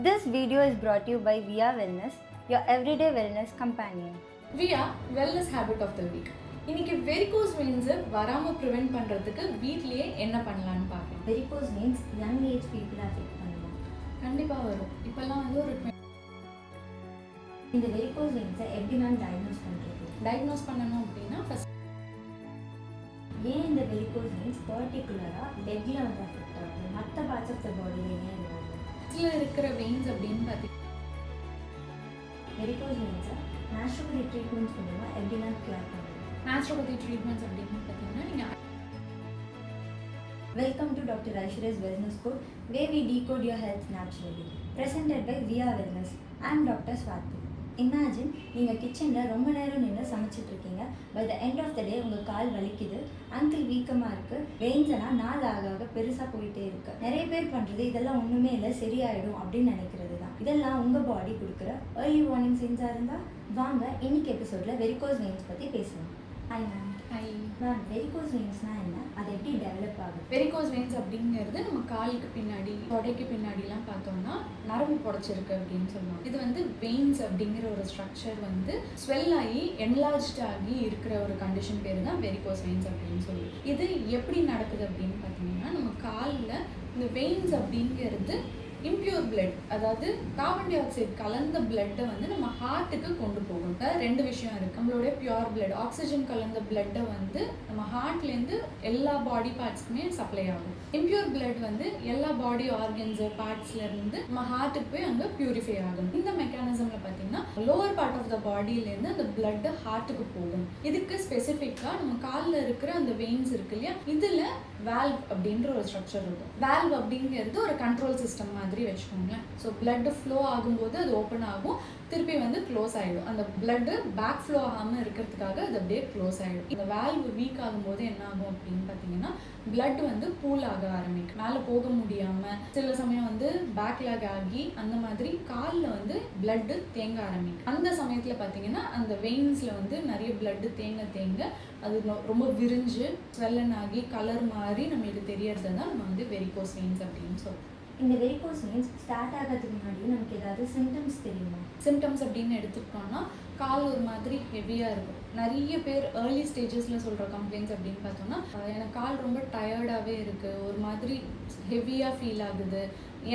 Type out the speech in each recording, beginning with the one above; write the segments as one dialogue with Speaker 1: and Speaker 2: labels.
Speaker 1: This video is brought to you by Via Wellness, your everyday wellness companion.
Speaker 2: வியா wellness habit of the week. இன்னைக்கு varicose வெயின்ஸை வராமல் prevent பண்ணுறதுக்கு வீட்லேயே என்ன பண்ணலான்னு பார்க்கலாம்.
Speaker 1: Varicose veins young age people affect பண்ணலாம்.
Speaker 2: கண்டிப்பாக வரும். இப்போல்லாம் வந்து ஒரு
Speaker 1: இந்த வெரிகோஸ் வெயின்ஸை எப்படி மேம்
Speaker 2: டயக்னோஸ் பண்ணணும் அப்படின்னா ஃபஸ்ட்
Speaker 1: ஏன் இந்த வெரிகோஸ் வெயின்ஸ் பர்டிகுலராக லெக்கில் வந்து அஃபெக்ட் ஆகுது, மற்ற பார்ட்ஸ் ஆஃப் த பாடியில் ஏன் வருது?
Speaker 2: இதில் இருக்கிற வெயின்ஸ் அப்படின்னு பார்த்தீங்கன்னா
Speaker 1: வெரிகோஸ் வெயின்ஸை நேச்சுரோபதி ட்ரீட்மெண்ட்ஸ் மூலமாக எப்படி மேம் க்யூர் பண்ணுறது?
Speaker 2: நேச்சுரோபதி ட்ரீட்மெண்ட்ஸ் அப்படின்னு பார்த்தீங்கன்னா நீங்கள்
Speaker 1: Welcome to Dr. Aishwarya's Wellness Code, where we decode your health naturally. Presented by Via Wellness. I am Dr. Swati. Imagine நீங்கள் கிச்சனில் ரொம்ப நேரம் நின்று சமைச்சிட்டு இருக்கீங்க. By the end of the day உங்கள் கால் வலிக்குது, அங்கிள் வீக்கமாக இருக்குது, வெயின்ஸ் எல்லாம் நாள் ஆக பெருசாக போயிட்டே இருக்கு. நிறைய பேர் பண்ணுறது இதெல்லாம் ஒன்றுமே இல்லை, சரியாயிடும் அப்படின்னு நினைக்கிறது தான். இதெல்லாம் உங்கள் பாடி கொடுக்குற ஏர்லி வார்னிங் சைன்ஸாக இருந்தால் வாங்க இன்னைக்கு எபிசோடில் வெரிகோஸ் வெயின்ஸ் பற்றி பேசலாம். Hi ma'am. மேம், வெரிகோஸ் வெயின்ஸ்னால் என்ன, அது எப்படி டெவலப் ஆகுது?
Speaker 2: வெரிகோஸ் வெயின்ஸ் அப்படிங்கிறது நம்ம காலுக்கு பின்னாடி தொடைக்கு பின்னாடிலாம் பார்த்தோம்னா நரம்பு புடைச்சிருக்கு அப்படின்னு சொல்லுவாங்க. இது வந்து வெயின்ஸ் அப்படிங்கிற ஒரு ஸ்ட்ரக்சர் வந்து ஸ்வெல் ஆகி என்லார்ஜ்ட் ஆகி இருக்கிற ஒரு கண்டிஷன் பேர் தான் வெரிகோஸ் வெயின்ஸ் அப்படின்னு சொல்லி. இது எப்படி நடக்குது அப்படின்னு பார்த்தீங்கன்னா நம்ம காலில் இந்த வெயின்ஸ் அப்படிங்கிறது இம்பியூர் பிளட், அதாவது கார்பன் டை ஆக்சைடு கலந்த பிளட்டை வந்து நம்ம ஹார்ட்டுக்கு கொண்டு போகும். ரெண்டு விஷயம் இருக்குது. நம்மளுடைய பியூர் பிளட் ஆக்சிஜன் கலந்த பிளட்டை வந்து நம்ம ஹார்ட்லேருந்து எல்லா பாடி பார்ட்ஸ்க்குமே சப்ளை ஆகும். இம்பியூர் பிளட் வந்து எல்லா பாடி ஆர்கன்ஸு பார்ட்ஸ்லேருந்து நம்ம ஹார்ட்டுக்கு போய் அங்கே பியூரிஃபை ஆகும். இந்த மெக்கானிசமில் பார்த்தீங்கன்னா லோவர் பார்ட் ஆஃப் த பாடியிலேருந்து அந்த பிளட்டு ஹார்ட்டுக்கு போகும். இதுக்கு ஸ்பெசிஃபிக்காக நம்ம காலில் இருக்கிற அந்த வெயின்ஸ் இருக்கு இல்லையா, இதில் வால்வ் அப்படின்ற ஒரு ஸ்ட்ரக்சர் இருக்கும். வால்வ் அப்படிங்கிறது ஒரு கண்ட்ரோல் சிஸ்டம் மாதிரி வச்சுக்கோங்களேன். ஸோ பிளட் ஃப்ளோ ஆகும்போது அது ஓப்பன் ஆகும், திருப்பி வந்து க்ளோஸ் ஆகிடும். அந்த பிளட்டு பேக் ஃப்ளோ ஆகாமல் இருக்கிறதுக்காக அது அப்படியே க்ளோஸ் ஆகிடும். இந்த வால்வ் வீக் ஆகும்போது என்ன ஆகும் அப்படின்னு பார்த்தீங்கன்னா பிளட் வந்து பூல் ஆக ஆரம்பிக்கும். மேலே போக முடியாமல் சில சமயம் வந்து பேக்லாக் ஆகி அந்த மாதிரி காலில் வந்து பிளட்டு தேங்க ஆரம்பிக்கும். அந்த சமயத்தில் பார்த்தீங்கன்னா அந்த வெயின்ஸில் வந்து நிறைய பிளட்டு தேங்க அது ரொம்ப விரிஞ்சு ஸ்வெல்லன் ஆகி கலர் மாறி நம்மளுக்கு தெரியறது தான் நம்ம வந்து வெரிகோஸ் வெயின்ஸ் அப்படின்னு சொல்லுவோம்.
Speaker 1: இந்த வெரிகோஸ் வெயின்ஸ் ஸ்டார்ட் ஆகிறதுக்கு முன்னாடி நமக்கு ஏதாவது சிம்டம்ஸ் தெரியுமா?
Speaker 2: சிம்டம்ஸ் அப்படின்னு எடுத்துக்கிட்டோம்னா கால் ஒரு மாதிரி ஹெவியாக இருக்கும். நிறைய பேர் ஏர்லி ஸ்டேஜஸில் சொல்கிற கம்ப்ளைண்ட்ஸ் அப்படின்னு பார்த்தோம்னா எனக்கு கால் ரொம்ப டயர்டாகவே இருக்குது, ஒரு மாதிரி ஹெவியாக ஃபீல் ஆகுது,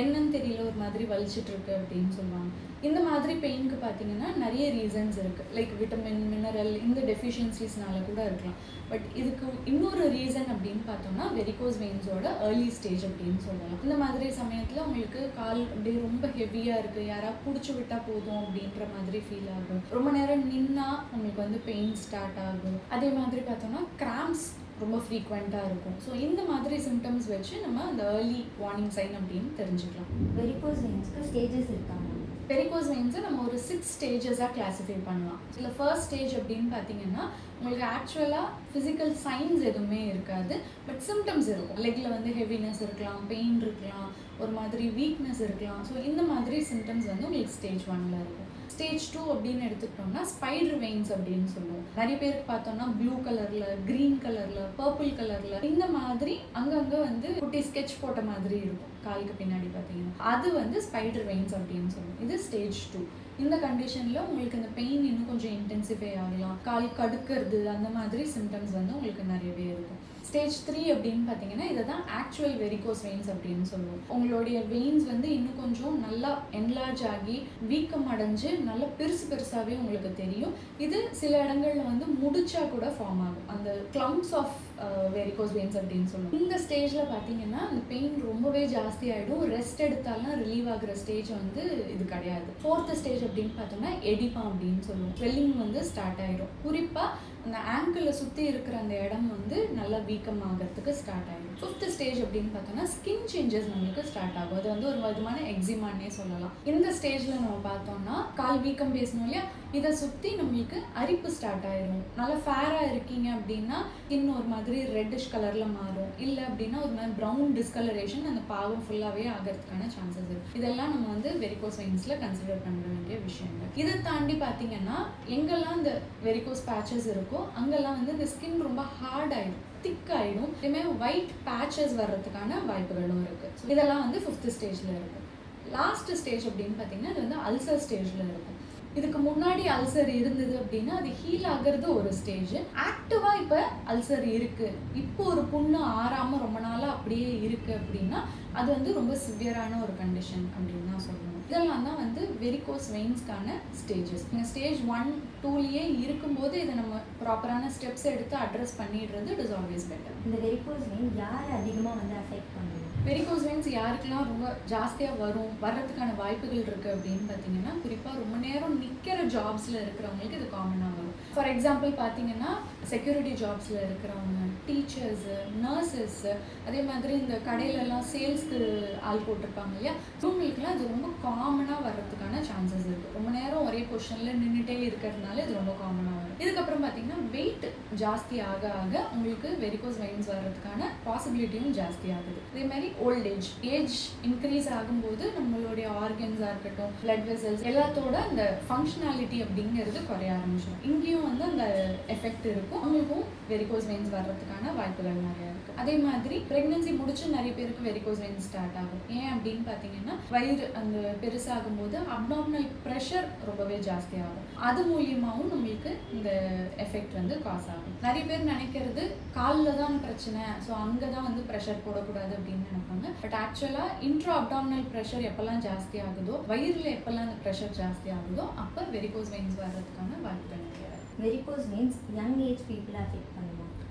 Speaker 2: என்னன்னு தெரியல, ஒரு மாதிரி வலிச்சிட்ருக்கு அப்படின்னு சொல்லுவாங்க. இந்த மாதிரி பெயினுக்கு பார்த்தீங்கன்னா நிறைய ரீசன்ஸ் இருக்குது. லைக் விட்டமின் மினரல் இந்த டெஃபிஷியன்சிஸ்னால கூட இருக்கலாம். பட் இதுக்கு இன்னொரு ரீசன் அப்படின்னு பார்த்தோம்னா வெரிகோஸ் வெயின்ஸோட ஏர்லி ஸ்டேஜ் அப்படின்னு சொல்லலாம். இந்த மாதிரி சமயத்தில் உங்களுக்கு கால் அப்படியே ரொம்ப ஹெவியாக இருக்குது, யாராவது பிடிச்சி விட்டால் போதும் அப்படின்ற மாதிரி ஃபீல் ஆகும். ரொம்ப நேரம் நின்னா உங்களுக்கு வந்து பெயின் ஸ்டார்ட் ஆகும். அதே மாதிரி பார்த்தோம்னா கிராம்ப்ஸ் ரொம்ப ஃப்ரீக்வெண்ட்டாக இருக்கும். ஸோ இந்த மாதிரி சிம்டம்ஸ் வச்சு நம்ம அந்த ஏர்லி வார்னிங் சைன் அப்படின்னு தெரிஞ்சுக்கலாம்.
Speaker 1: வெரிகோஸ் வெயின்ஸ்க்கு ஸ்டேஜஸ் இருக்காங்க.
Speaker 2: வெரிகோஸ் வெயின்ஸை நம்ம ஒரு 6 ஸ்டேஜஸாக கிளாஸிஃபை பண்ணலாம். இதில் ஃபர்ஸ்ட் ஸ்டேஜ் அப்படின்னு பார்த்தீங்கன்னா உங்களுக்கு ஆக்சுவலாக ஃபிசிக்கல் சைன்ஸ் எதுவுமே இருக்காது, பட் சிம்டம்ஸ் இருக்கும். லெக்கில் வந்து ஹெவினஸ் இருக்கலாம், பெயின் இருக்கலாம், ஒரு மாதிரி வீக்னஸ் இருக்கலாம். ஸோ இந்த மாதிரி சிம்டம்ஸ் வந்து உங்களுக்கு ஸ்டேஜ் 1ல் இருக்கும். ஸ்டேஜ் 2 அப்படின்னு எடுத்துக்கிட்டோம்னா ஸ்பைடர் வெயின்ஸ் அப்படின்னு சொல்லுவோம். நிறைய பேருக்கு பார்த்தோம்னா ப்ளூ கலரில், க்ரீன் கலரில், பர்பிள் கலரில் இந்த மாதிரி அங்கங்கே வந்து குட்டி ஸ்கெட்ச் போட்ட மாதிரி இருக்கும் காலுக்கு பின்னாடி பார்த்தீங்கன்னா. அது வந்து ஸ்பைடர் வெயின்ஸ் அப்படின்னு சொல்லுவோம். இது ஸ்டேஜ் 2. இந்த கண்டிஷனில் உங்களுக்கு இந்த பெயின் இன்னும் கொஞ்சம் இன்டென்சிஃபை ஆகலாம், கால் கடுக்கிறது, அந்த மாதிரி சிம்டம்ஸ் வந்து உங்களுக்கு நிறையவே இருக்கும். ஸ்டேஜ் 3 அப்படின்னு பார்த்தீங்கன்னா இதை தான் ஆக்சுவல் வெரிகோஸ் வெயின்ஸ் அப்படின்னு சொல்லுவோம். உங்களுடைய வெயின்ஸ் வந்து இன்னும் கொஞ்சம் நல்லா என்லார்ஜ் ஆகி வீக்கம் அடைஞ்சு நல்லா பெருசாகவே உங்களுக்கு தெரியும். இது சில இடங்களில் வந்து முடிச்சா கூட ஃபார்ம் ஆகும். அந்த கிளம்ப்ஸ் ஆஃப் வெரிகோஸ் வெயின்ஸ் அப்படின்னு சொல்லுவோம். இந்த ஸ்டேஜில் பார்த்தீங்கன்னா அந்த பெயின் ரொம்பவே ஜாஸ்தி ஆகிடும். ரெஸ்ட் எடுத்தாலும் ரிலீவ் ஆகிற ஸ்டேஜ் வந்து இது கிடையாது. 4th ஸ்டேஜ் அப்படின்னு பார்த்தோம்னா எடிமா அப்படின்னு சொல்லுவோம். ஸ்வெல்லிங் வந்து ஸ்டார்ட் ஆகிடும். குறிப்பாக அந்த ஆங்கிளில் சுற்றி இருக்கிற அந்த இடம் வந்து நல்லா வீக்கம் ஆகிறதுக்கு ஸ்டார்ட் ஆகிடும். 5th ஸ்டேஜ் அப்படின்னு பார்த்தோம்னா ஸ்கின் சேஞ்சஸ் நம்மளுக்கு ஸ்டார்ட் ஆகும். அது வந்து ஒரு விதமான எக்ஸிமானே சொல்லலாம். இந்த ஸ்டேஜில் நம்ம பார்த்தோம்னா கால் வீக்கம் பேசணும் இல்லையா, இதை சுற்றி நம்மளுக்கு அரிப்பு ஸ்டார்ட் ஆயிடும். நல்லா ஃபேராக இருக்கீங்க அப்படின்னா ஸ்கின் ஒரு மாதிரி ரெட்டிஷ் கலரில் மாறும். இல்லை அப்படின்னா ஒரு மாதிரி ப்ரௌன் டிஸ்கலரேஷன் அந்த பாகம் ஃபுல்லாகவே ஆகிறதுக்கான சான்சஸ் இருக்குது. இதெல்லாம் நம்ம வந்து வெரிகோஸ் வெயின்ஸில் கன்சிடர் பண்ண வேண்டிய விஷயங்கள். இதை தாண்டி பார்த்தீங்கன்னா எங்கெல்லாம் இந்த வெரிகோஸ் பேச்சஸ் இருக்கோ அங்கெல்லாம் வந்து இந்த ஸ்கின் ரொம்ப ஹார்ட் ஆகிடும், திக் ஆகிடும். இதுமாதிரி ஒயிட் பேச்சஸ் வர்றதுக்கான வாய்ப்புகளும் இருக்குது. இதெல்லாம் வந்து 5th ஸ்டேஜில் இருக்கும். லாஸ்ட் ஸ்டேஜ் அப்படின்னு பார்த்தீங்கன்னா இது வந்து அல்சர் ஸ்டேஜில் இருக்கும். இதுக்கு முன்னாடி அல்சர் இருந்தது அப்படின்னா அது ஹீல் ஆகிறது ஒரு ஸ்டேஜ். ஆக்டிவாக இப்போ அல்சர் இருக்குது, இப்போ ஒரு புண்ணு ஆறாமல் ரொம்ப நாளாக அப்படியே இருக்குது அப்படின்னா அது வந்து ரொம்ப சிவியரான ஒரு கண்டிஷன் அப்படின்னு தான் சொல்லணும். இதெல்லாம் தான் வந்து வெரிகோஸ் வெயின்ஸ்க்கான ஸ்டேஜஸ். நீங்கள் ஸ்டேஜ் 1, 2லேயே இருக்கும்போது இதை நம்ம ப்ராப்பரான ஸ்டெப்ஸ் எடுத்து அட்ரஸ் பண்ணிடுறது இட் இஸ் ஆல்வேஸ் பெட்டர்.
Speaker 1: இந்த வெரிகோஸ் வெயின் யாரை அதிகமாக வந்து அஃபெக்ட் பண்ணுது?
Speaker 2: வெரிகோஸ் வெயின்ஸ் யாருக்கெல்லாம் ரொம்ப ஜாஸ்தியாக வர்றதுக்கான வாய்ப்புகள் இருக்குது அப்படின்னு பார்த்தீங்கன்னா குறிப்பாக ரொம்ப நேரம் நிற்கிற ஜாப்ஸில் இருக்கிறவங்களுக்கு இது காமனாக வரும். ஃபார் எக்ஸாம்பிள் பார்த்தீங்கன்னா செக்யூரிட்டி ஜாப்ஸில் இருக்கிறவங்க, டீச்சர்ஸு, நர்சஸ்ஸு, அதே மாதிரி இந்த கடையிலலாம் சேல்ஸ்க்கு ஆள் போட்டிருப்பாங்க இல்லையா, இவங்களுக்குலாம் இது ரொம்ப காமனாக வர்றதுக்கான சான்சஸ் இருக்குது. ரொம்ப நேரம் ஒரே பொசிஷனில் நின்றுட்டே இருக்கிறதுனால இது ரொம்ப காமனாக வரும். இதுக்கப்புறம் பார்த்தீங்கன்னா வெயிட் ஜாஸ்தி ஆக ஆக உங்களுக்கு வெரிகோஸ் வெயின்ஸ் வர்றதுக்கான பாசிபிலிட்டியும் ஜாஸ்தி ஆகுது. அதே மாதிரி ஓல்ட் ஏஜ் இன்க்ரீஸ் ஆகும்போது நம்மளுடைய ஆர்கன்ஸாக இருக்கட்டும், பிளட் வெசல்ஸ் எல்லாத்தோட அந்த ஃபங்க்ஷனாலிட்டி அப்படிங்கிறது குறைய ஆரம்பிச்சிடும். இங்கேயும் வந்து அந்த எஃபெக்ட் இருக்கும். அவங்களுக்கும் வெரிகோஸ் வெயின்ஸ் வர்றதுக்கான வாய்ப்புகள் நிறையா இருக்குது. அதே மாதிரி ப்ரெக்னன்சி முடிச்சு நிறைய பேருக்கு வெரிகோஸ் வெயின்ஸ் ஸ்டார்ட் ஆகும். ஏன் அப்படின்னு பார்த்தீங்கன்னா வயிறு அந்த பெருசாகும் போது அப்டாமினல் ப்ரெஷர் ரொம்பவே ஜாஸ்தி ஆகும். அது மூலியமாகவும் நம்மளுக்கு இந்த எஃபெக்ட் வந்து காஸ் ஆகும். நிறைய பேர் நினைக்கிறது காலில் தான் பிரச்சனை, ஸோ அங்கே தான் வந்து ப்ரெஷர் போடக்கூடாது அப்படின்னு நினைப்பாங்க. பட் ஆக்சுவலாக இன்ட்ரா அப்டாமினல் ப்ரெஷர் எப்போல்லாம் ஜாஸ்தி ஆகுதோ, வயிறில் எப்போல்லாம் அந்த ப்ரெஷர் ஜாஸ்தி ஆகுதோ அப்போ வெரிகோஸ் வெயின்ஸ் வர்றதுக்கான வாய்ப்புகள் நிறைய.
Speaker 1: வெரிகோஸ் வெயின்ஸ் யங் ஏஜ் பீப்புளை அஃபெக்ட் பண்ணுமா?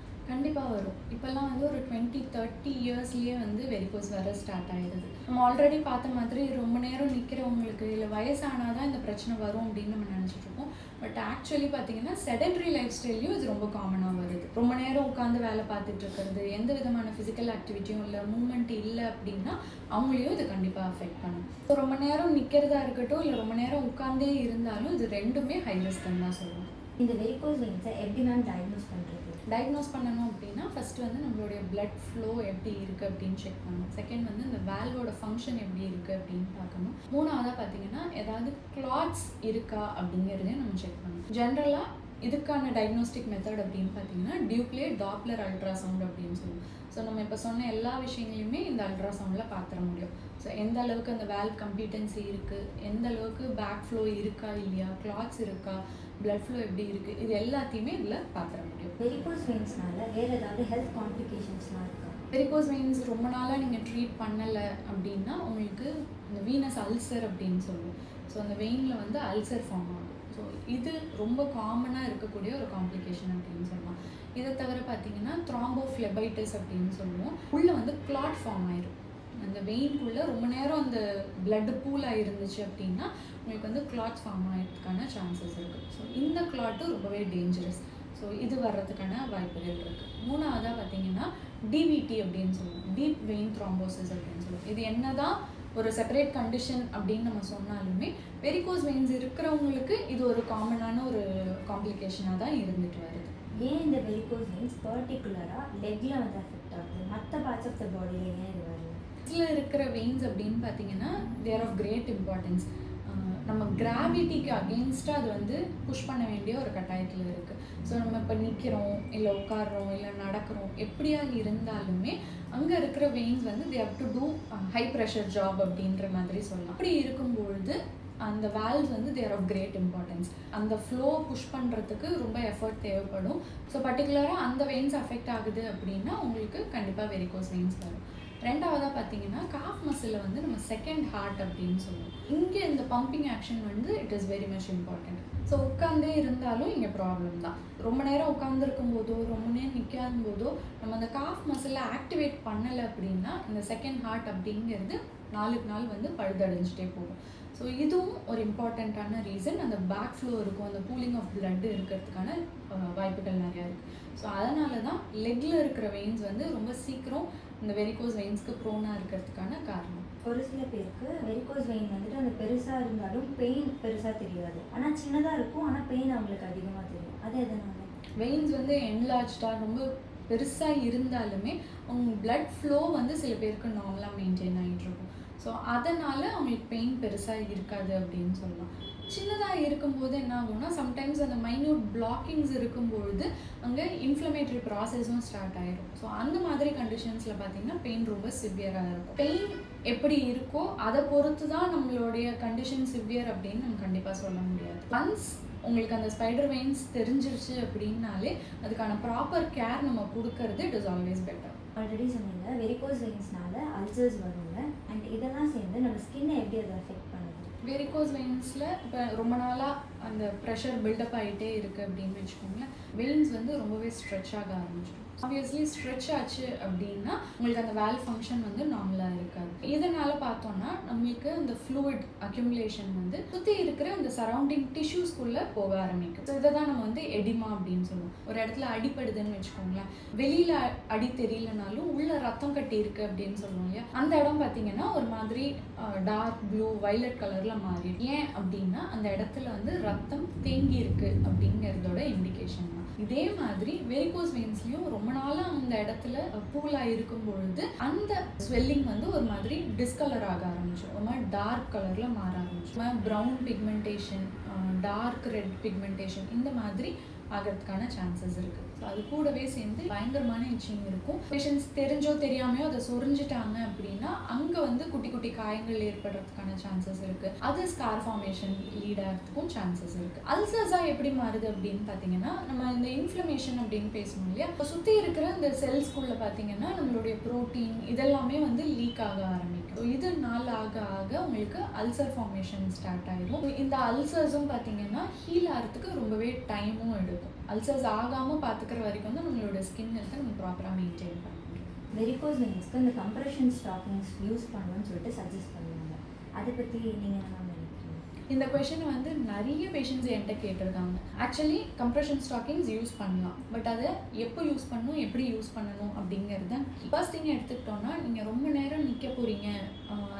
Speaker 2: கண்டிப்பாக வரும். இப்போல்லாம் வந்து ஒரு 20-30 இயர்ஸ்லேயே வந்து வெரிகோஸ் வர ஸ்டார்ட் ஆகிடுது. நம்ம ஆல்ரெடி பார்த்த மாதிரி ரொம்ப நேரம் நிற்கிறவங்களுக்கு இல்லை வயசானாதான் இந்த பிரச்சனை வரும் அப்படின்னு நம்ம நினச்சிட்டு இருக்கோம். பட் ஆக்சுவலி பார்த்தீங்கன்னா செடென்ட்ரி லைஃப் ஸ்டைல்லையும் இது ரொம்ப காமனாக வருது. ரொம்ப நேரம் உட்காந்து வேலை பார்த்துட்டு இருக்கிறது, எந்த விதமான ஃபிசிக்கல் ஆக்டிவிட்டியும் இல்லை, மூமெண்ட் இல்லை அப்படின்னா அவங்களையும் இது கண்டிப்பாக அஃபெக்ட் பண்ணும். ஸோ ரொம்ப நேரம் நிற்கிறதா இருக்கட்டும் இல்லை ரொம்ப நேரம் உட்காந்தே இருந்தாலும் இது ரெண்டுமே ஹை ரிஸ்க்னு தான் சொல்லுவோம்.
Speaker 1: இந்த வெரிகோஸ் வெயின்ஸை எப்படி மேம் டயக்னோஸ் பண்ணுறது?
Speaker 2: டயக்னோஸ் பண்ணணும் அப்படின்னா ஃபஸ்ட்டு வந்து நம்மளுடைய பிளட் ஃப்ளோ எப்படி இருக்குது அப்படின்னு செக் பண்ணணும். செகண்ட் வந்து இந்த வேல்வோட ஃபங்க்ஷன் எப்படி இருக்குது அப்படின்னு பார்க்கணும். மூணாவதாக பார்த்தீங்கன்னா ஏதாவது கிளாட்ஸ் இருக்கா அப்படிங்கிறதையும் நம்ம செக் பண்ணணும். ஜென்ரலாக இதுக்கான டயக்னோஸ்டிக் மெத்தட் அப்படின்னு பார்த்தீங்கன்னா டியூப்ளேட் டாப்லர் அல்ட்ராசவுண்ட் அப்படின்னு சொல்லுவோம். ஸோ நம்ம இப்போ சொன்ன எல்லா விஷயங்களையுமே இந்த அல்ட்ராசவுண்டில் பார்த்துட முடியும். ஸோ எந்த அளவுக்கு அந்த வேல்வ் கம்பிட்டன்சி இருக்குது, எந்த அளவுக்கு பேக் ஃப்ளோ இருக்கா இல்லையா, கிளாட்ஸ் இருக்கா, பிளட் ஃப்ளோ எப்படி இருக்குது, இது எல்லாத்தையுமே இதில் பார்த்துட முடியும்.
Speaker 1: வெரிகோஸ் வெயின்ஸ்னால வேறு ஏதாவது ஹெல்த் காம்ப்ளிகேஷன்ஸ்லாம் இருக்கா?
Speaker 2: வெரிகோஸ் வெயின்ஸ் ரொம்ப நாளாக நீங்கள் ட்ரீட் பண்ணலை அப்படின்னா உங்களுக்கு இந்த வீனஸ் அல்சர் அப்படின்னு சொல்லுவோம். ஸோ அந்த வெயினில் வந்து அல்சர் ஃபார்ம் ஆகும். ஸோ இது ரொம்ப காமனாக இருக்கக்கூடிய ஒரு காம்ப்ளிகேஷன் அப்படின்னு சொல்லலாம். இதை தவிர பார்த்தீங்கன்னா த்ராம்போஃப்ளெபைட்டிஸ் அப்படின்னு சொல்லுவோம். உள்ளே வந்து கிளாட் ஃபார்ம் ஆயிடும். அந்த வெயின்குள்ளே ரொம்ப நேரம் அந்த பிளட் பூலாக இருந்துச்சு அப்படின்னா உங்களுக்கு வந்து கிளாட்ஸ் ஃபார்ம் ஆகிறதுக்கான சான்சஸ் இருக்குது. ஸோ இந்த கிளாட்டும் ரொம்பவே டேஞ்சரஸ். ஸோ இது வர்றதுக்கான வாய்ப்புகள் இருக்குது. மூணாவதாக பார்த்தீங்கன்னா டிவிடி அப்படின்னு சொல்லுவோம், டீப் வெயின் த்ராம்போசிஸ் அப்படின்னு சொல்லுவோம். இது என்ன தான் ஒரு செப்பரேட் கண்டிஷன் அப்படின்னு நம்ம சொன்னாலுமே வெரிகோஸ் வெயின்ஸ் இருக்கிறவங்களுக்கு இது ஒரு காமனான ஒரு காம்ப்ளிகேஷனாக தான் இருந்துட்டு வருது.
Speaker 1: ஏன் இந்த வெரிகோஸ் வெயின்ஸ் பர்டிகுலராக லெக்கில் வந்து அஃபெக்ட் ஆகுது, மற்ற பார்ட்ஸ் ஆஃப் த பாடியில் ஏன் இது வருது?
Speaker 2: இதில் இருக்கிற வெயின்ஸ் அப்படின்னு பார்த்தீங்கன்னா தேர் ஆஃப் கிரேட் இம்பார்ட்டன்ஸ். நம்ம கிராவிட்டிக்கு அகெயின்ஸ்டாக அது வந்து புஷ் பண்ண வேண்டிய ஒரு கட்டாயத்தில் இருக்குது. ஸோ நம்ம இப்போ நிற்கிறோம் இல்லை உட்காடுறோம் இல்லை நடக்கிறோம் எப்படியாக இருந்தாலுமே அங்கே இருக்கிற வெயின்ஸ் வந்து they have to do high pressure job அப்படின்ற மாதிரி சொல்லலாம். அப்படி இருக்கும்பொழுது அந்த வேல்வ்ஸ் வந்து தேர் ஆஃப் கிரேட் இம்பார்ட்டன்ஸ். அந்த ஃப்ளோ புஷ் பண்ணுறதுக்கு ரொம்ப எஃபர்ட் தேவைப்படும். ஸோ பர்டிகுலராக அந்த வெயின்ஸ் அஃபெக்ட் ஆகுது அப்படின்னா உங்களுக்கு கண்டிப்பாக வெரிகோஸ் வெயின்ஸ் வரும். ரெண்டாவதாக பார்த்தீங்கன்னா காஃப் மசிலில் வந்து நம்ம செகண்ட் ஹார்ட் அப்படின்னு சொல்லுவோம். இங்கே இந்த பம்பிங் ஆக்ஷன் வந்து it is very much important. So உட்காந்தே இருந்தாலும் இங்கே ப்ராப்ளம் தான். ரொம்ப நேரம் உட்காந்துருக்கும் போதோ ரொம்ப நேரம் நிற்காத போதோ நம்ம அந்த காஃப் மசிலை ஆக்டிவேட் பண்ணலை அப்படின்னா இந்த செகண்ட் ஹார்ட் அப்படிங்கிறது நாளுக்கு நாள் வந்து பழுதடைஞ்சிட்டே போகும். ஸோ இதுவும் ஒரு இம்பார்ட்டண்ட்டான ரீசன். அந்த பேக் ஃப்ளோ இருக்கும், அந்த கூலிங் ஆஃப் பிளட் இருக்கிறதுக்கான வாய்ப்புகள் நிறையா இருக்குது. ஸோ அதனால தான் லெக்கில் இருக்கிற வெயின்ஸ் வந்து ரொம்ப சீக்கிரம் இந்த வெரிகோஸ் வெயின்ஸ்க்கு ப்ரோனாக இருக்கிறதுக்கான காரணம்.
Speaker 1: ஒரு சில பேருக்கு வெரிகோஸ் வெயின் வந்துட்டு அந்த பெருசாக இருந்தாலும் பெயின் பெருசாக தெரியாது, ஆனால் சின்னதாக இருக்கும் ஆனால் பெயின் அவங்களுக்கு அதிகமாக தெரியும். அது எதனால?
Speaker 2: வெயின்ஸ் வந்து என்லார்ஜ்டாக ரொம்ப பெருசாக இருந்தாலுமே அவங்க பிளட் ஃப்ளோ வந்து சில பேருக்கு நார்மலாக மெயின்டைன் ஆகிட்டு இருக்கும். ஸோ அதனால் அவங்களுக்கு பெயின் பெருசாக இருக்காது அப்படின்னு சொல்லலாம். சின்னதாக இருக்கும்போது என்ன ஆகும்னா சம்டைம்ஸ் அந்த மைன்யூட் பிளாக்கிங்ஸ் இருக்கும்பொழுது அங்கே இன்ஃப்ளமேட்டரி ப்ராசஸும் ஸ்டார்ட் ஆயிடும். ஸோ அந்த மாதிரி கண்டிஷன்ஸில் பார்த்தீங்கன்னா பெயின் ரொம்ப சிவியராக இருக்கும். பெயின் எப்படி இருக்கோ அதை பொறுத்து தான் நம்மளுடைய கண்டிஷன் சிவியர் அப்படின்னு நம்ம கண்டிப்பாக சொல்ல முடியாது. ஒன்ஸ் உங்களுக்கு அந்த ஸ்பைடர் வெயின்ஸ் தெரிஞ்சிருச்சு அப்படின்னாலே அதுக்கான ப்ராப்பர் கேர் நம்ம கொடுக்கறது it is always better.
Speaker 1: Already சொன்னீங்க வெரிகோஸ் வெயின்ஸ்னால அல்சர்ஸ் வருங்க, அண்ட் இதெல்லாம் சேர்ந்து நம்ம ஸ்கின்னை எப்படி அதை அஃபெக்ட் பண்ணுது?
Speaker 2: வெரிகோஸ் வெயின்ஸில் இப்போ ரொம்ப நாளாக அந்த ப்ரெஷர் பில்டப் ஆகிட்டே இருக்குது அப்படின்னு வச்சுக்கோங்களேன். வெயின்ஸ் வந்து ரொம்பவே ஸ்ட்ரெச் ஆக ஆரம்பிச்சிடும். ஆப்வியஸ்லி ஸ்ட்ரெச் ஆச்சு அப்படின்னா உங்களுக்கு அந்த வேல் ஃபங்க்ஷன் வந்து நார்மலாக இருக்காது. இதனால் பார்த்தோன்னா நம்மளுக்கு அந்த ஃப்ளூயிட் அக்யூமுலேஷன் வந்து சுற்றி இருக்கிற அந்த சரௌண்டிங் டிஷ்யூஸ்குள்ளே போக ஆரம்பிக்கும். ஸோ இதை தான் நம்ம வந்து எடிமா அப்படின்னு சொல்லுவோம். ஒரு இடத்துல அடிப்படுதுன்னு வச்சுக்கோங்களேன், வெளியில் அடி தெரியலனாலும் உள்ள ரத்தம் கட்டி இருக்குது அப்படின்னு சொல்லுவோம் இல்லையா, அந்த இடம் பார்த்தீங்கன்னா ஒரு மாதிரி டார்க் ப்ளூ வைலட் கலரில் மாறிடும். ஏன் அப்படின்னா அந்த இடத்துல வந்து ரத்தம் தேங்கி இருக்கு அப்படிங்கிறதோட இண்டிகேஷன் தான். இதே மாதிரி வெரிகோஸ் வெயின்ஸ்லயும் ரொம்ப நாளா அந்த இடத்துல பூலா இருக்கும் பொழுது அந்த ஸ்வெல்லிங் வந்து ஒரு மாதிரி டிஸ்கலர் ஆக ஆரம்பிச்சிடும், ஒரு மாதிரி டார்க் கலர்ல மாற ஆரம்பிச்சிடும். Brown pigmentation, dark red pigmentation இந்த மாதிரி ஆகிறதுக்கான சான்சஸ் இருக்கு. ஸோ அது கூடவே சேர்ந்து பயங்கரமான இச்சிங் இருக்கும். பேஷண்ட்ஸ் தெரிஞ்சோ தெரியாமையோ அதை சொரிஞ்சிட்டாங்க அப்படின்னா அங்கே வந்து குட்டி குட்டி காயங்கள் ஏற்படுறதுக்கான சான்சஸ் இருக்கு. அது ஸ்கார் ஃபார்மேஷன் லீட் ஆகிறதுக்கும் சான்சஸ் இருக்கு. அல்சர்ஸா எப்படி மாறுது அப்படின்னு பார்த்தீங்கன்னா நம்ம இந்த இன்ஃப்ளமேஷன் அப்படின்னு பேசணும் இல்லையா, இப்போ சுற்றி இருக்கிற இந்த செல்ஸ்குள்ள பார்த்தீங்கன்னா நம்மளுடைய ப்ரோட்டீன் இதெல்லாமே வந்து லீக் ஆக ஆரம்பிக்கும். இது நாள் ஆக ஆக உங்களுக்கு அல்சர் ஃபார்மேஷன் ஸ்டார்ட் ஆயிடும். இந்த அல்சர்ஸும் பார்த்தீங்கன்னா ஹீல் ஆகிறதுக்கு ரொம்பவே டைமும் எடுக்கும். அல்சர்ஸ் ஆகாமல் பார்த்துக்கிற வரைக்கும் வந்து நம்மளோட ஸ்கின் ஹெல்த்தை நம்ம ப்ராப்பராக மெயின்டைன் பண்ண முடியும்.
Speaker 1: வெரிகோஸ் வெயின்ஸ்க்கு இந்த கம்ப்ரெஷன் ஸ்டாக்கிங்ஸ் யூஸ் பண்ணணும்னு சொல்லிட்டு சஜஸ்ட் பண்ணுவாங்க. அதை பற்றி நீங்கள் என்ன நினைக்கிறீங்க?
Speaker 2: இந்த கொஷின் வந்து நிறைய பேஷண்ட்ஸ் என்கிட்ட கேட்டிருக்காங்க. ஆக்சுவலி கம்ப்ரெஷன் ஸ்டாக்கிங்ஸ் யூஸ் பண்ணலாம், பட் அதை எப்போ யூஸ் பண்ணணும், எப்படி யூஸ் பண்ணணும் அப்படிங்கிறது தான். ஃபர்ஸ்ட் திங் எடுத்துக்கிட்டோன்னா நீங்கள் ரொம்ப நேரம் நிற்க போகிறீங்க,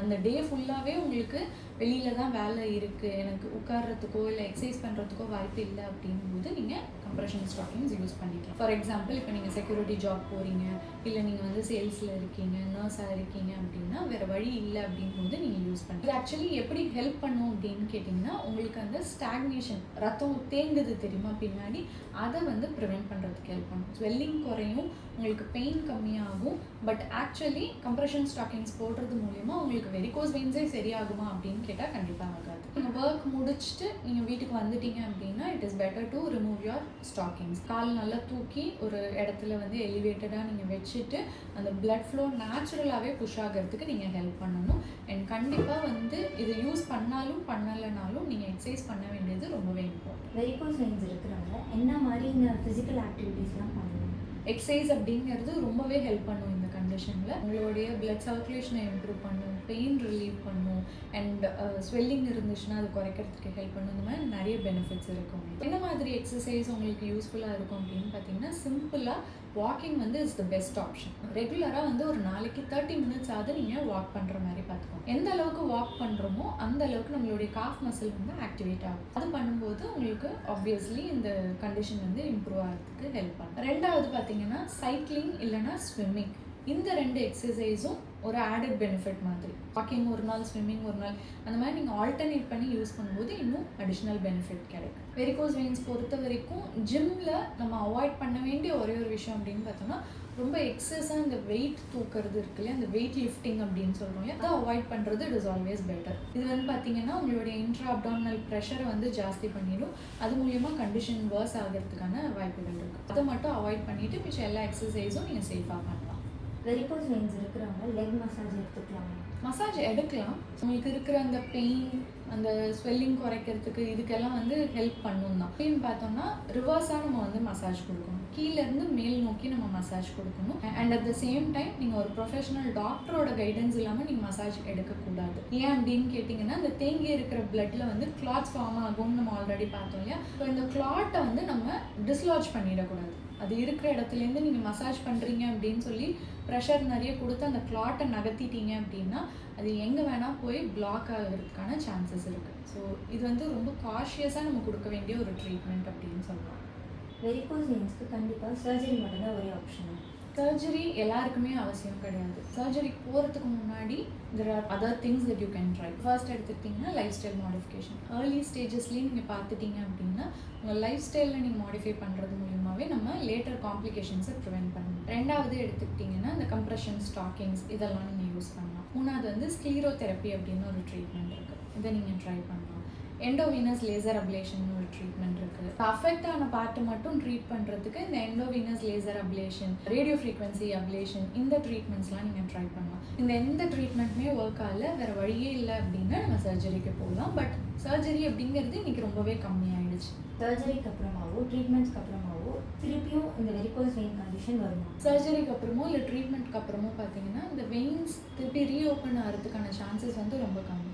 Speaker 2: அந்த டே ஃபுல்லாகவே உங்களுக்கு வெளியில் தான் வேலை இருக்குது, எனக்கு உட்கார்றதுக்கோ இல்லை எக்ஸசைஸ் பண்ணுறதுக்கோ வாய்ப்பு இல்லை அப்படிங்கும்போது நீங்கள் கம்ப்ரெஷன் ஸ்டாக்கிங்ஸ் யூஸ் பண்ணிக்கலாம். ஃபார் எக்ஸாம்பிள் இப்போ நீங்கள் செக்யூரிட்டி ஜாப் போகிறீங்க, இல்லை நீங்கள் வந்து சேல்ஸில் இருக்கீங்க, நர்ஸாக இருக்கீங்க அப்படின்னா வேறு வழி இல்லை அப்படிங்கும்போது நீங்கள் யூஸ் பண்ணி. இது ஆக்சுவலி எப்படி ஹெல்ப் பண்ணும் அப்படின்னு கேட்டிங்கன்னா உங்களுக்கு அந்த ஸ்டாக்னேஷன், ரத்தம் தேங்குது தெரியுமா பின்னாடி, அதை வந்து ப்ரிவெண்ட் பண்ணுறதுக்கு ஹெல்ப் பண்ணும். ஸ்வெல்லிங் குறையும், உங்களுக்கு பெயின் கம்மியாகும். பட் ஆக்சுவலி கம்ப்ரெஷன் ஸ்டாக்கிங்ஸ் போடுறது மூலிமா உங்களுக்கு வெரிகோஸ் வெயின்ஸே சரியாகுமா அப்படின்னு கேட்டால் கண்டிப்பாக ஆகாது. நீங்கள் ஒர்க் முடிச்சுட்டு நீங்கள் வீட்டுக்கு வந்துட்டீங்க அப்படின்னா it is better to remove your stockings. கால் நல்லா தூக்கி ஒரு இடத்துல வந்து எலிவேட்டடாக நீங்கள் வச்சுட்டு அந்த பிளட் ஃப்ளோ நேச்சுரலாகவே புஷ் ஆகிறதுக்கு நீங்கள் ஹெல்ப் பண்ணணும். அண்ட் கண்டிப்பாக வந்து இதை யூஸ் பண்ணாலும் பண்ணலைனாலும் நீங்கள் எக்ஸசைஸ் பண்ண வேண்டியது ரொம்பவே இம்பார்ட்டன்ட்.
Speaker 1: வெரிகோஸ் வெயின்ஸ் இருக்கிறவங்க என்ன மாதிரி இந்த ஃபிசிக்கல் ஆக்டிவிட்டீஸ்லாம் பண்ணணும்?
Speaker 2: எக்ஸசைஸ் அப்படிங்கிறது ரொம்பவே ஹெல்ப் பண்ணும் இந்த கண்டிஷனில். உங்களுடைய பிளட் சர்க்குலேஷனை இம்ப்ரூவ் பண்ணும், பெயின் ரிலீவ் பண்ணும், அண்ட் ஸ்வெல்லிங் இருந்துச்சுன்னா அது குறைக்கிறதுக்கு ஹெல்ப் பண்ணும். இந்த மாதிரி நிறைய பெனிஃபிட்ஸ் இருக்கும். என்ன மாதிரி எக்ஸசைஸ் உங்களுக்கு யூஸ்ஃபுல்லாக இருக்கும் அப்படின்னு பார்த்தீங்கன்னா சிம்பிளாக வாக்கிங் வந்து இஸ் த பெஸ்ட் ஆப்ஷன். ரெகுலராக வந்து ஒரு நாளைக்கு 30 minutes ஆகுது நீங்கள் வாக் பண்ணுற மாதிரி பார்த்துக்கோங்க. எந்த அளவுக்கு வாக் பண்ணுறோமோ அந்த அளவுக்கு நம்மளுடைய காஃப் மசில் வந்து ஆக்டிவேட் ஆகும். அது பண்ணும்போது உங்களுக்கு ஆப்வியஸ்லி இந்த கண்டிஷன் வந்து இம்ப்ரூவ் ஆகிறதுக்கு ஹெல்ப் பண்ணும். ரெண்டாவது பார்த்தீங்கன்னா சைக்கிளிங் இல்லைனா ஸ்விம்மிங். இந்த 2 எக்ஸசைஸும் ஒரு ஆடட் பெனிஃபிட் மாதிரி. வாக்கிங் ஒரு நாள், ஸ்விம்மிங் ஒரு நாள், அந்த மாதிரி நீங்கள் ஆல்டர்னேட் பண்ணி யூஸ் பண்ணும்போது இன்னும் அடிஷ்னல் பெனிஃபிட் கிடைக்கும். வெரிகோஸ் வெயின்ஸ் பொறுத்த வரைக்கும் ஜிம்மில் நம்ம அவாய்ட் பண்ண வேண்டிய ஒரே ஒரு விஷயம் அப்படின்னு பார்த்தோம்னா ரொம்ப எக்ஸஸாக இந்த வெயிட் தூக்குறது இருக்கு இல்லையா, அந்த வெயிட் லிஃப்டிங் அப்படின்னு சொல்கிறோம், அதை அவாய்ட் பண்ணுறது இட் இஸ் ஆல்வேஸ் பெட்டர். இது வந்து பார்த்தீங்கன்னா உங்களுடைய இன்ட்ரா அப்டாமினல் ப்ரெஷரை வந்து ஜாஸ்தி பண்ணிடும். அது மூலியமாக கண்டிஷன் வேர்ஸ் ஆகிறதுக்கான வாய்ப்புகள் இருக்குது. அதை மட்டும் அவாய்ட் பண்ணிவிட்டு மிச்சம் எல்லா எக்ஸசைஸும் நீங்கள் சேஃபாக பண்ணலாம்.
Speaker 1: வெரிகோஸ் வெயின்ஸ் இருக்கிறவங்க லெக் மசாஜ் எடுத்துக்கலாம்.
Speaker 2: மசாஜ் எடுக்கலாம். உங்களுக்கு இருக்கிற அந்த பெயின், அந்த ஸ்வெல்லிங் குறைக்கிறதுக்கு இதுக்கெல்லாம் வந்து ஹெல்ப் பண்ணும் தான். அப்படின்னு பார்த்தோம்னா ரிவர்ஸாக நம்ம வந்து மசாஜ் கொடுக்கணும், கீழேருந்து மேல் நோக்கி நம்ம மசாஜ் கொடுக்கணும். And at the same time நீங்கள் ஒரு ப்ரொஃபஷனல் டாக்டரோட கைடன்ஸ் இல்லாமல் நீங்கள் மசாஜ் எடுக்கக்கூடாது. ஏன் அப்படின்னு கேட்டிங்கன்னா இந்த தேங்கி இருக்கிற பிளட்டில் வந்து கிளாட்ஸ் ஃபார்ம் ஆகும்னு நம்ம ஆல்ரெடி பார்த்தோம் இல்லையா. ஸோ இந்த கிளாட்டை வந்து நம்ம டிஸ்லாட்ஜ் பண்ணிடக்கூடாது. அது இருக்கிற இடத்துலேருந்து நீங்கள் மசாஜ் பண்ணுறீங்க அப்படின்னு சொல்லி ப்ரெஷர் நிறைய கொடுத்து அந்த கிளாட்டை நகர்த்திட்டீங்க அப்படின்னா அது எங்கே வேணால் போய் பிளாக் ஆகிறதுக்கான சான்சஸ் இருக்குது. ஸோ இது வந்து ரொம்ப காஷியஸாக நம்ம கொடுக்க வேண்டிய ஒரு ட்ரீட்மெண்ட் அப்படின்னு சொல்லலாம்.
Speaker 1: வெரிகோஸ் வெயின்ஸ்க்கு கண்டிப்பாக சர்ஜரி மட்டும்தான் ஒரே ஆப்ஷன்.
Speaker 2: சர்ஜரி எல்லாருக்குமே அவசியம் கிடையாது. சர்ஜரி போகிறதுக்கு முன்னாடி there are other things that you can try. First எடுத்துக்கிட்டிங்கன்னா லைஃப் ஸ்டைல் மாடிஃபிகேஷன். ஏர்லி ஸ்டேஜஸ்லேயே நீங்கள் பார்த்துட்டிங்க அப்படின்னா உங்கள் லைஃப் ஸ்டைலில் நீங்கள் மாடிஃபை பண்ணுறது மூலியமாகவே நம்ம லேட்டர் காம்ப்ளிகேஷன்ஸை ப்ரிவென்ட் பண்ணணும். ரெண்டாவது எடுத்துக்கிட்டிங்கன்னா இந்த கம்ப்ரெஷன் ஸ்டாக்கிங்ஸ் இதெல்லாம் நீங்கள் யூஸ் பண்ணலாம். மூணாவது வந்து ஸ்க்ளீரோதெரப்பி அப்படின்னு ஒரு ட்ரீட்மெண்ட் இருக்குது, இதை நீங்கள் ட்ரை பண்ணலாம். எண்டோவீனஸ் லேசர் அப்ளேஷன் ஒரு ட்ரீட்மெண்ட் இருக்குது. அஃபெக்ட் ஆன பார்ட்டு மட்டும் ட்ரீட் பண்ணுறதுக்கு இந்த endovenous laser ablation, radio frequency ablation, இந்த ட்ரீட்மெண்ட்ஸ்லாம் நீங்கள் ட்ரை பண்ணலாம். இந்த எந்த ட்ரீட்மெண்ட்டுமே ஒர்க் ஆகல, வேறு வழியே இல்லை அப்படின்னா நம்ம சர்ஜரிக்கு போகலாம். பட் சர்ஜரி அப்படிங்கிறது இன்றைக்கி ரொம்பவே கம்மியாயிடுச்சு.
Speaker 1: சர்ஜரிக்கு அப்புறமாவோ ட்ரீட்மெண்ட்ஸ்க்கு அப்புறமாவோ திருப்பியும் இந்த வெரிகோஸ் வெயின் கண்டிஷன் வருமா?
Speaker 2: சர்ஜரிக்கு அப்புறமோ இல்லை ட்ரீட்மெண்ட்க்கு அப்புறமோ பார்த்தீங்கன்னா இந்த வெயின்ஸ் திருப்பி ரீஓப்பன் ஆகிறதுக்கான சான்சஸ் வந்து ரொம்ப கம்மி.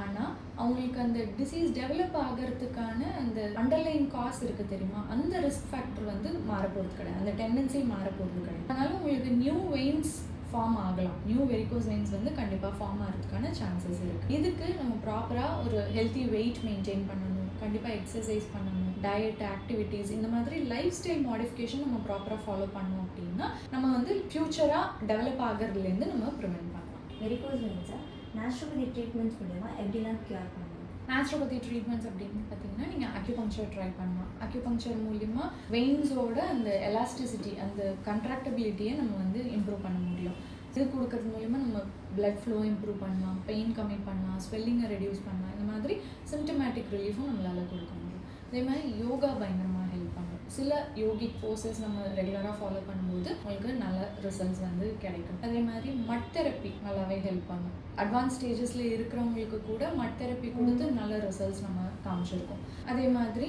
Speaker 2: ஆனால் அவங்களுக்கு அந்த டிசீஸ் டெவலப் ஆகிறதுக்கான அந்த அண்டர்லைன் காஸ் இருக்குது தெரியுமா, அந்த ரிஸ்க் ஃபேக்டர் வந்து மாறப்போகிறது கிடையாது, அந்த டெண்டன்சி மாறப்போகிறது கிடையாது. அதனால் உங்களுக்கு நியூ வெயின்ஸ் ஃபார்ம் ஆகலாம், நியூ வெரிகோஸ் வெயின்ஸ் வந்து கண்டிப்பாக ஃபார்ம் ஆகிறதுக்கான சான்சஸ் இருக்குது. இதுக்கு நம்ம ப்ராப்பராக ஒரு ஹெல்த்தி வெயிட் மெயின்டைன் பண்ணணும், கண்டிப்பாக எக்ஸசைஸ் பண்ணணும், டயட் ஆக்டிவிட்டீஸ், இந்த மாதிரி லைஃப் ஸ்டைல் மாடிஃபிகேஷன் நம்ம ப்ராப்பராக ஃபாலோ பண்ணோம் அப்படின்னா நம்ம வந்து ஃப்யூச்சராக டெவலப் ஆகிறதுலேருந்து நம்ம ப்ரிவென்ட் பண்ணலாம்.
Speaker 1: வெரிகோஸ் வெயின்ஸை நேச்சுரோபதி ட்ரீட்மெண்ட்ஸ் மூலமா எப்படிலாம் க்யூர் பண்ணலாம்?
Speaker 2: நேச்சுரோபதி ட்ரீட்மெண்ட்ஸ் அப்படின்னு பார்த்தீங்கன்னா நீங்கள் அக்யூபங்க்சர் ட்ரை பண்ணலாம். அக்யூபங்க்சர் மூலிமா வெயின்ஸோட அந்த எலாஸ்டிசிட்டி, அந்த கண்ட்ராக்டபிலிட்டியை நம்ம வந்து இம்ப்ரூவ் பண்ண முடியும். இது கொடுக்கறது மூலிமா நம்ம பிளட் ஃப்ளோ இம்ப்ரூவ் பண்ணலாம், பெயின் கம்மி பண்ணலாம், ஸ்வெல்லிங்கை ரெடியூஸ் பண்ணலாம். இந்த மாதிரி சிம்டமேட்டிக் ரிலீஃபும் நம்மளால் கொடுக்க முடியும். அதே மாதிரி யோகா பயங்கரமாக ஹெல்ப் பண்ணும். சில யோகிக் போர்சஸ் நம்ம ரெகுலராக ஃபாலோ பண்ணும்போது உங்களுக்கு நல்ல ரிசல்ட்ஸ் வந்து கிடைக்கும். அதே மாதிரி மட் தெரப்பி நல்லாவே ஹெல்ப் பண்ணும். அட்வான்ஸ் ஸ்டேஜஸில் இருக்கிறவங்களுக்கு கூட மட் தெரப்பி கொடுத்து நல்ல ரிசல்ட்ஸ் நம்ம காமிச்சிருக்கோம். அதே மாதிரி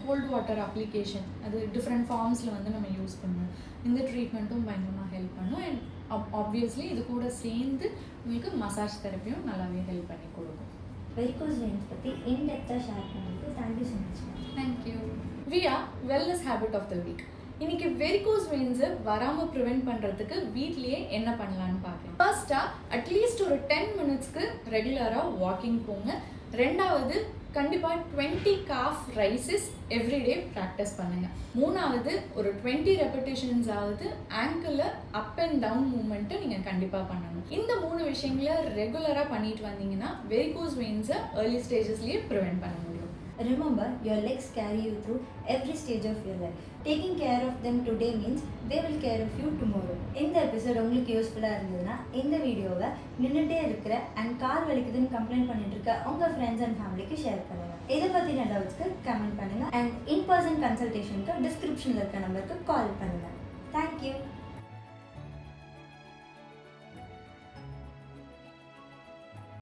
Speaker 2: கோல்டு வாட்டர் அப்ளிகேஷன், அது டிஃப்ரெண்ட் ஃபார்ம்ஸில் வந்து நம்ம யூஸ் பண்ணுவோம். இந்த ட்ரீட்மெண்ட்டும் பயங்கரமாக ஹெல்ப் பண்ணும். அண்ட் ஆப்வியஸ்லி இது கூட சேர்ந்து உங்களுக்கு மசாஜ் தெரப்பியும் நல்லாவே ஹெல்ப் பண்ணி கொடுக்கும்.
Speaker 1: வெரிகோஸ் வெயின்ஸ் பற்றி இன்டெப்த்தாக ஷேர் பண்ணுறதுக்கு thank you so much.
Speaker 2: Thank you. We are wellness habit of the week. இன்னைக்கு வெரிகோஸ் வெயின்ஸை வராமல் ப்ரிவென்ட் பண்ணுறதுக்கு வீட்லேயே என்ன பண்ணலான்னு பார்க்கலாம். ஃபர்ஸ்ட்டாக அட்லீஸ்ட் ஒரு 10 மினிட்ஸ்க்கு ரெகுலராக வாக்கிங் போங்க. ரெண்டாவது கண்டிப்பாக 20 காஃப் ரைசஸ் எவ்ரிடே ப்ராக்டிஸ் பண்ணுங்கள். மூணாவது ஒரு 20 ரெப்படேஷன்ஸ் ஆகுது ஆங்கிளில் அப் அண்ட் டவுன் மூமெண்ட்டை நீங்கள் கண்டிப்பாக பண்ணணும். இந்த 3 விஷயங்களை ரெகுலராக பண்ணிட்டு வந்தீங்கன்னா வெரிகோஸ் வெயின்ஸை ஏர்லி ஸ்டேஜஸ்லேயே ப்ரிவென்ட் பண்ண முடியும்.
Speaker 1: Remember, your legs carry you through every stage of your life. Taking care of them today means they will care of you tomorrow. இந்த எபிசோட் உங்களுக்கு யூஸ்ஃபுல்லாக இருந்ததுன்னா இந்த வீடியோவை நின்றுட்டே இருக்கிற அண்ட் கால் வலிக்குதுன்னு கம்ப்ளைண்ட் பண்ணிட்டு இருக்க உங்கள் ஃப்ரெண்ட்ஸ் அண்ட் ஃபேமிலிக்கு ஷேர் பண்ணுங்கள். இதை பற்றின டவுட்ஸ்க்கு கமெண்ட் பண்ணுங்கள் அண்ட் இன் பர்சன் கன்சல்டேஷனுக்கு டிஸ்கிரிப்ஷனில் இருக்க நம்பருக்கு கால் பண்ணுங்கள். தேங்க்யூ.